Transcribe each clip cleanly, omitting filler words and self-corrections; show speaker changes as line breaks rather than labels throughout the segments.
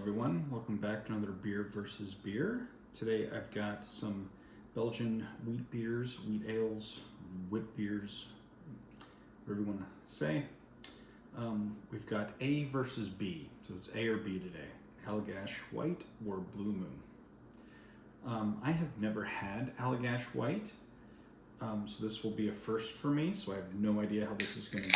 everyone, welcome back to another Beer versus Beer. Today I've got some Belgian wheat beers, wheat ales, wheat beers, whatever you want to say. We've got A versus B, so it's A or B today. Allagash White or Blue Moon. I have never had Allagash White, so this will be a first for me, so I have no idea how this is going to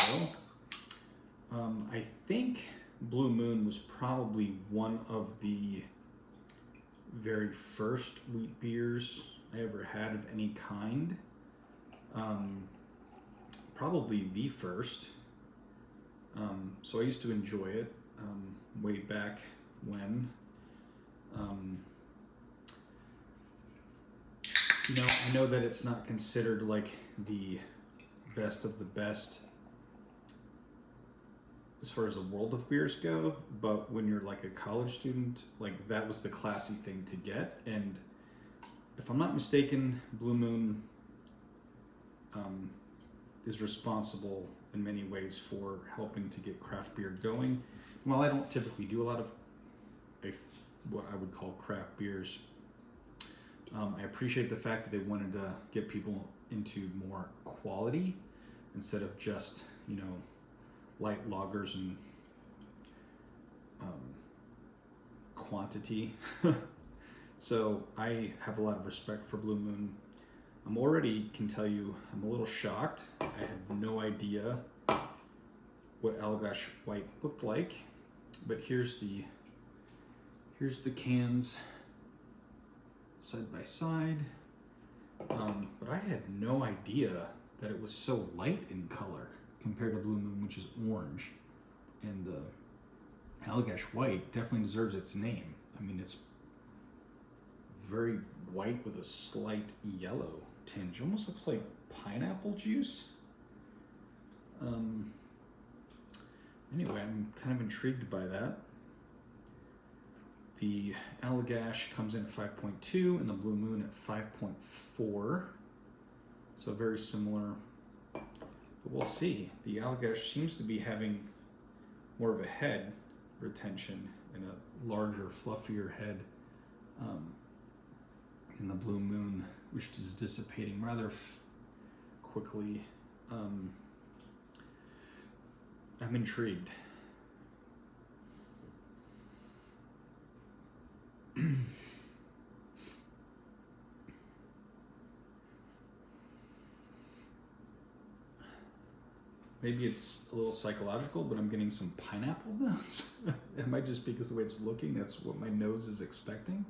go. I think Blue Moon was probably one of the very first wheat beers I ever had of any kind. Probably the first. So I used to enjoy it way back when. I know that it's not considered like the best of the best as far as the world of beers go, but when you're like a college student, like that was the classy thing to get. And if I'm not mistaken, Blue Moon is responsible in many ways for helping to get craft beer going. While I don't typically do a lot of what I would call craft beers, I appreciate the fact that they wanted to get people into more quality instead of just, light lagers and quantity. So I have a lot of respect for Blue Moon. I'm already can tell you I'm a little shocked. I had no idea what Allagash White looked like, but here's the cans side by side. But I had no idea that it was so light in color compared to Blue Moon, which is orange. And the Allagash White definitely deserves its name. I mean, it's very white with a slight yellow tinge. Almost looks like pineapple juice. Anyway, I'm kind of intrigued by that. The Allagash comes in at 5.2 and the Blue Moon at 5.4. So very similar. But we'll see. The Allagash seems to be having more of a head retention and a larger, fluffier head in the Blue Moon, which is dissipating rather quickly. I'm intrigued. Maybe it's a little psychological, but I'm getting some pineapple notes. It might just be because the way it's looking, that's what my nose is expecting.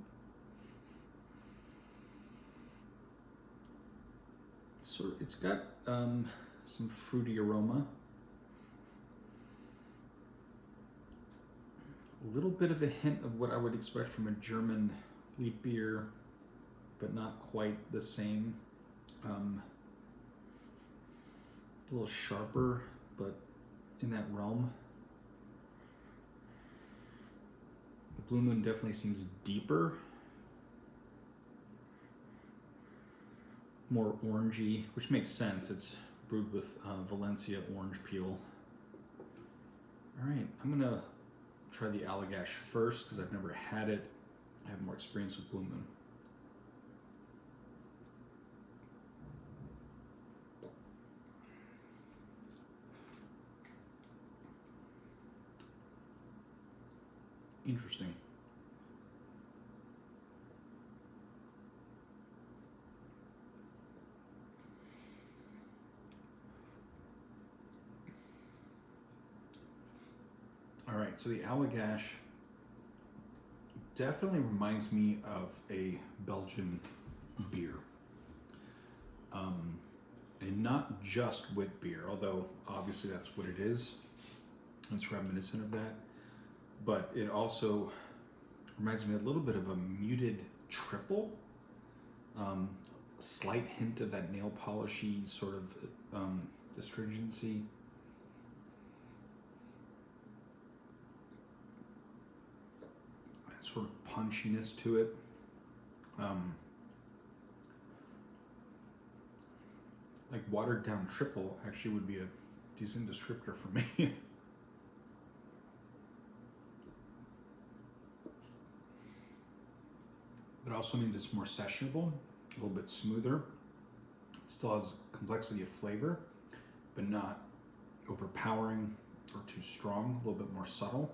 So it's got some fruity aroma. A little bit of a hint of what I would expect from a German wheat beer, but not quite the same. A little sharper, but in that realm. The Blue Moon definitely seems deeper, more orangey, which makes sense. It's brewed with Valencia orange peel. All right, I'm gonna try the Allagash first because I've never had it. I have more experience with Blue Moon. Interesting. All right, so the Allagash definitely reminds me of a Belgian beer. And not just wheat beer, although obviously that's what it is. It's reminiscent of that. But it also reminds me a little bit of a muted triple. A slight hint of that nail polishy sort of astringency. Sort of punchiness to it. Like watered down triple actually would be a decent descriptor for me. It also means it's more sessionable, a little bit smoother. Still has complexity of flavor, but not overpowering or too strong, a little bit more subtle,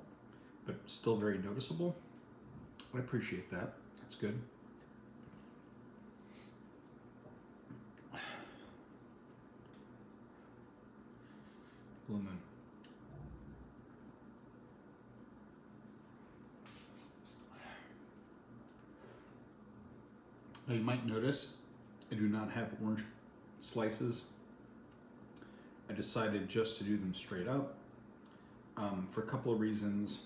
but still very noticeable. I appreciate that. That's good. Blue Moon. Now you might notice I do not have orange slices. I decided just to do them straight up for a couple of reasons.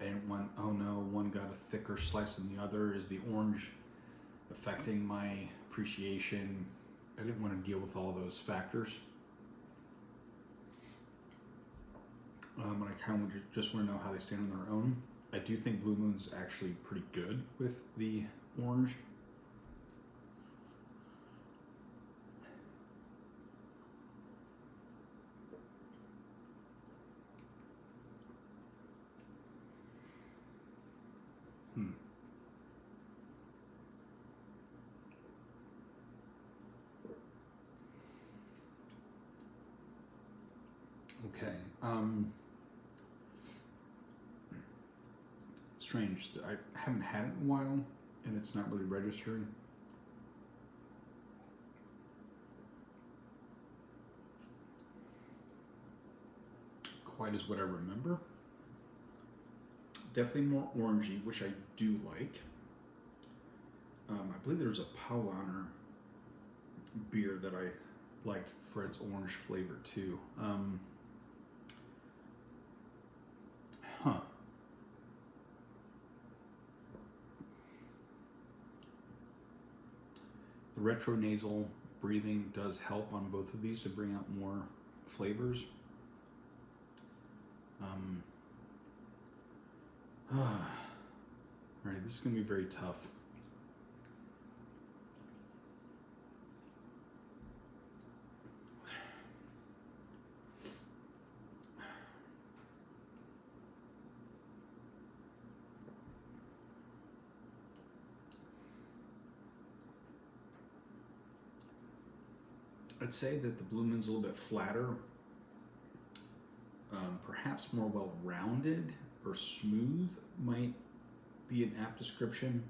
I didn't want, oh no, one got a thicker slice than the other. Is the orange affecting my appreciation? I didn't want to deal with all those factors. And I kind of just want to know how they stand on their own. I do think Blue Moon's actually pretty good with the orange. Okay. Strange. I haven't had it in a while, and it's not really registering. Quite as what I remember. Definitely more orangey, which I do like. I believe there's a Paulaner beer that I like for its orange flavor too. The retronasal breathing does help on both of these to bring out more flavors. Alright, this is going to be very tough. I'd say that the Blue Moon's a little bit flatter, perhaps more well-rounded or smooth might be an apt description.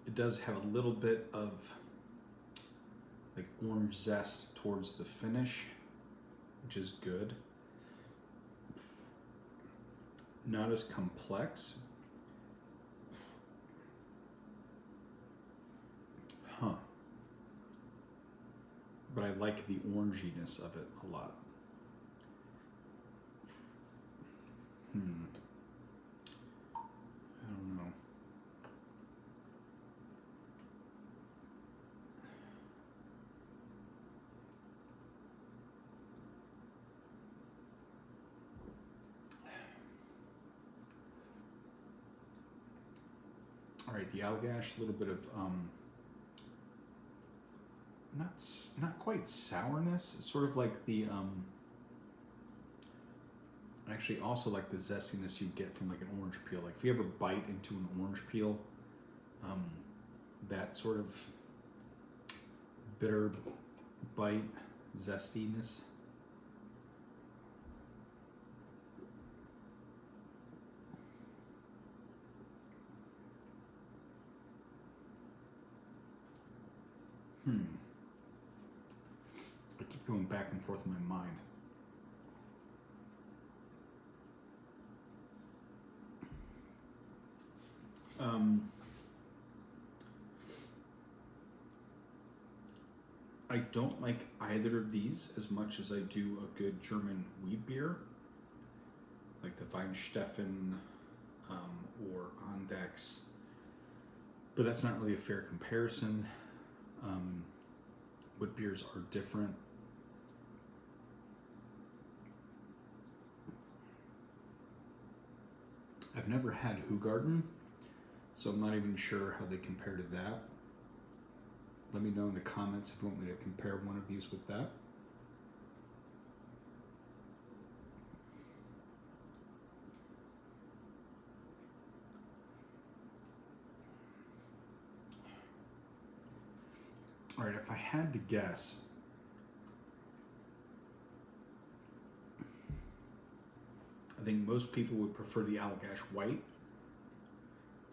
It does have a little bit of like orange zest towards the finish, which is good. Not as complex. But I like the oranginess of it a lot. I don't know. All right, the Allagash, a little bit of not quite sourness. It's sort of like the actually also like the zestiness you get from like an orange peel. Like if you ever bite into an orange peel, that sort of bitter bite zestiness. I keep going back and forth in my mind. I don't like either of these as much as I do a good German wheat beer, like the Weihenstephan or Andechs, but that's not really a fair comparison. Wheat beers are different. I've never had Hoegaarden, so I'm not even sure how they compare to that. Let me know in the comments if you want me to compare one of these with that. if I had to guess, I think most people would prefer the Allagash White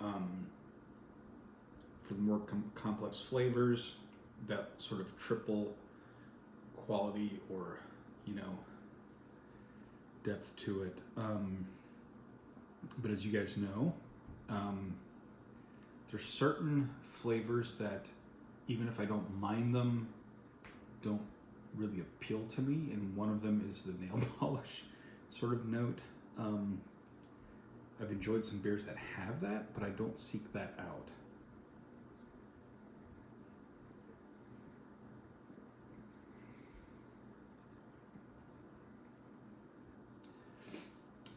for the more complex flavors, that sort of triple quality or, depth to it. But as you guys know, there's certain flavors that, even if I don't mind them, don't really appeal to me, and one of them is the nail polish sort of note. I've enjoyed some beers that have that, but I don't seek that out.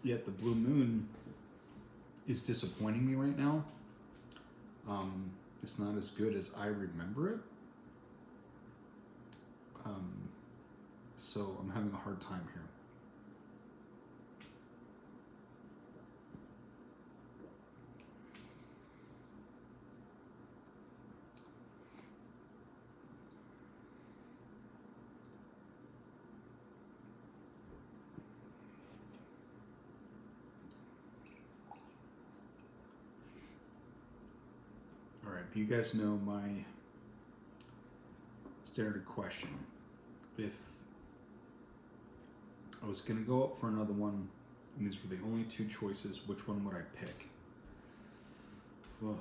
Yet the Blue Moon is disappointing me right now. It's not as good as I remember it. So I'm having a hard time here. All right, but you guys know my standard question. If I was going to go up for another one, and these were the only two choices, which one would I pick? Well,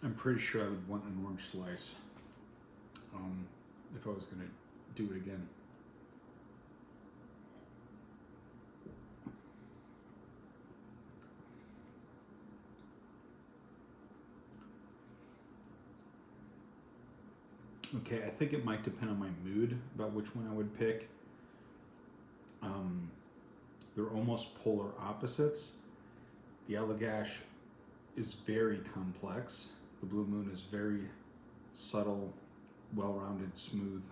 I'm pretty sure I would want an orange slice if I was going to do it again. Okay, I think it might depend on my mood about which one I would pick. They're almost polar opposites. The Allagash is very complex. The Blue Moon is very subtle, well-rounded, smooth.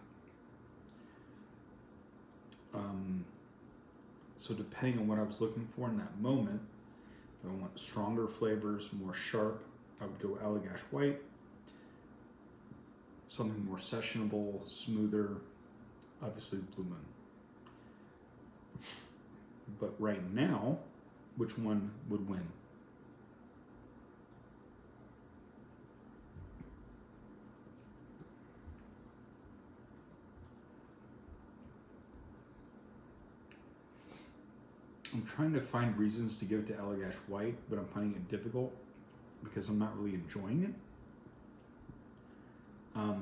So depending on what I was looking for in that moment, if I want stronger flavors, more sharp, I would go Allagash White. Something more sessionable, smoother, obviously Blue Moon. But right now, which one would win? I'm trying to find reasons to give it to Allagash White, but I'm finding it difficult because I'm not really enjoying it. The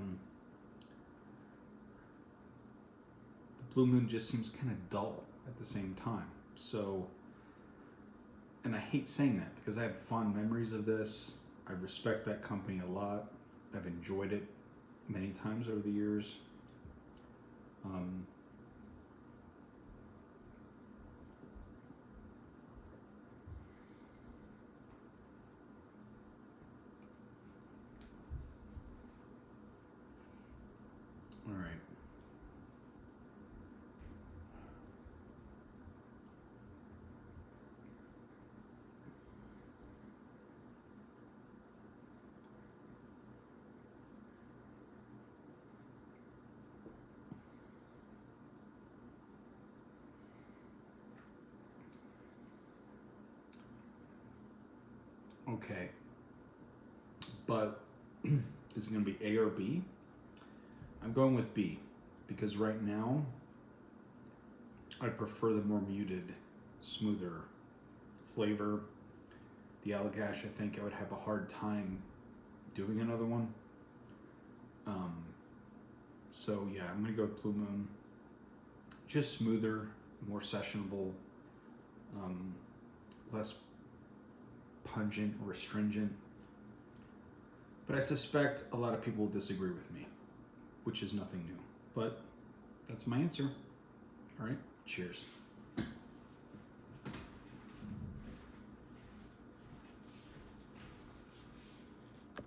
Blue Moon just seems kind of dull at the same time. So, and I hate saying that because I have fond memories of this. I respect that company a lot. I've enjoyed it many times over the years. All right. Okay. But is it going to be A or B? I'm going with B because right now I prefer the more muted, smoother flavor. The Allagash, I think I would have a hard time doing another one. So yeah, I'm gonna go with Blue Moon. Just smoother, more sessionable, less pungent or astringent. But I suspect a lot of people will disagree with me, which is nothing new. But that's my answer. All right, cheers.